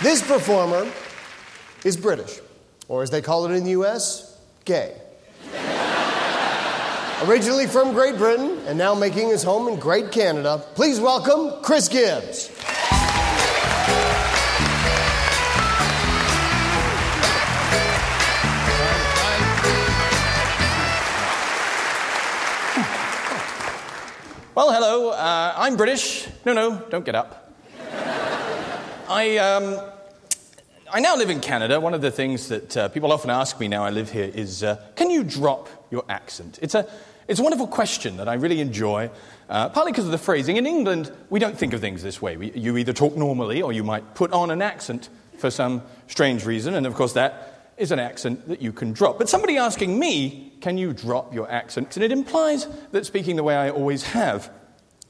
This performer is British, or as they call it in the U.S., gay. Originally from Great Britain and now making his home in Great Canada, please welcome Chris Gibbs. Well, hello. I'm British. No, don't get up. I now live in Canada. One of the things that people often ask me now I live here is, can you drop your accent? It's a wonderful question that I really enjoy, partly because of the phrasing. In England, we don't think of things this way. You either talk normally or you might put on an accent for some strange reason, and of course that is an accent that you can drop. But somebody asking me, can you drop your accent? And it implies that speaking the way I always have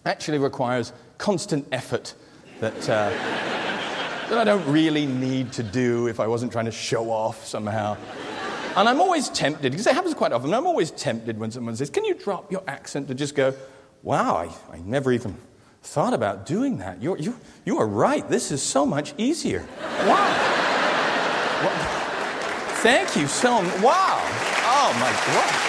actually requires constant effort that I don't really need to do if I wasn't trying to show off somehow. And I'm always tempted, because it happens quite often, I'm always tempted when someone says, can you drop your accent, to just go, wow, I never even thought about doing that. You are right, this is so much easier. Wow. Well, thank you so much. Wow. Oh, my God.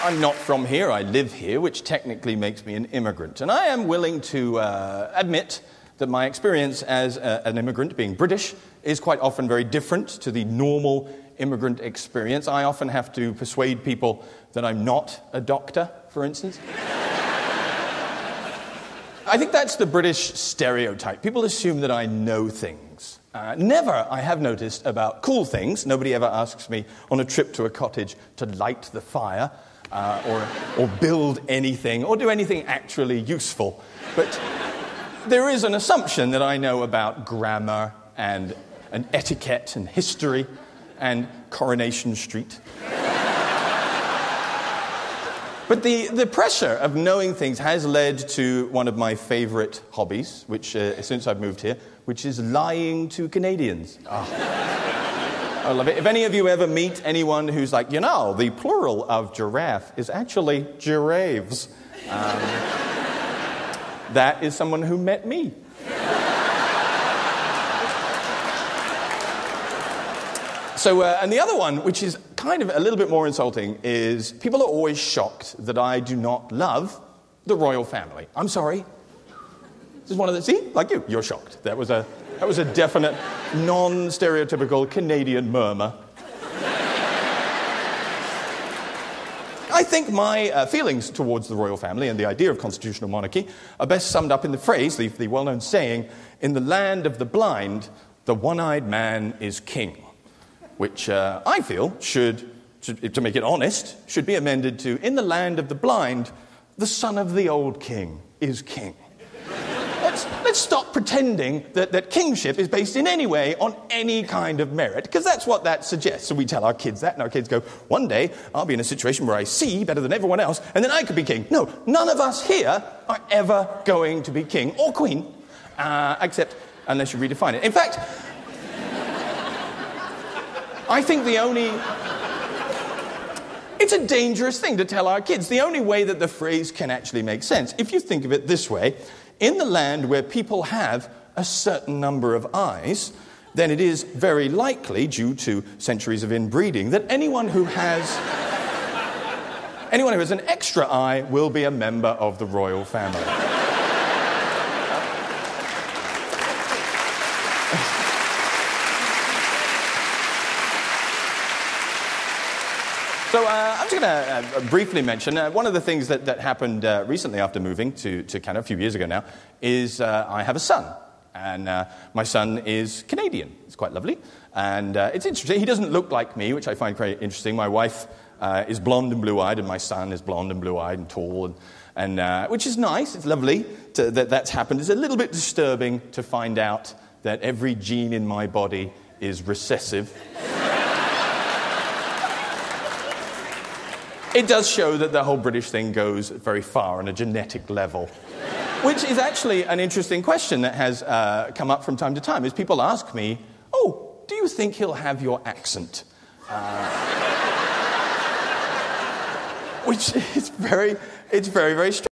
I'm not from here, I live here, which technically makes me an immigrant. And I am willing to admit that my experience as an immigrant, being British, is quite often very different to the normal immigrant experience. I often have to persuade people that I'm not a doctor, for instance. I think that's the British stereotype. People assume that I know things. Never, I have noticed, about cool things. Nobody ever asks me on a trip to a cottage to light the fire, or build anything, or do anything actually useful. But there is an assumption that I know about grammar and etiquette and history and Coronation Street. But the pressure of knowing things has led to one of my favorite hobbies, which since I've moved here, which is lying to Canadians. I love it. If any of you ever meet anyone who's like, the plural of giraffe is actually giraffes, that is someone who met me. So, and the other one, which is kind of a little bit more insulting, is people are always shocked that I do not love the royal family. I'm sorry. This is one of the... See? Like you're shocked. That was a definite, non-stereotypical Canadian murmur. I think my feelings towards the royal family and the idea of constitutional monarchy are best summed up in the phrase, the well-known saying, in the land of the blind, the one-eyed man is king, which I feel should, to make it honest, should be amended to, in the land of the blind, the son of the old king is king. Let's stop pretending that kingship is based in any way on any kind of merit, because that's what that suggests. So we tell our kids that, and our kids go, one day I'll be in a situation where I see better than everyone else, and then I could be king. No, none of us here are ever going to be king or queen, except unless you redefine it. In fact, I think it's a dangerous thing to tell our kids. The only way that the phrase can actually make sense, if you think of it this way, in the land where people have a certain number of eyes, then it is very likely, due to centuries of inbreeding, that anyone who has an extra eye will be a member of the royal family. So I'm just going to briefly mention one of the things that happened recently after moving to Canada, a few years ago now, is I have a son. And my son is Canadian. It's quite lovely. And it's interesting. He doesn't look like me, which I find quite interesting. My wife is blonde and blue-eyed, and my son is blonde and blue-eyed and tall, and which is nice. It's lovely that that's happened. It's a little bit disturbing to find out that every gene in my body is recessive. It does show that the whole British thing goes very far on a genetic level, which is actually an interesting question that has come up from time to time, is people ask me, do you think he'll have your accent? Which is very strange.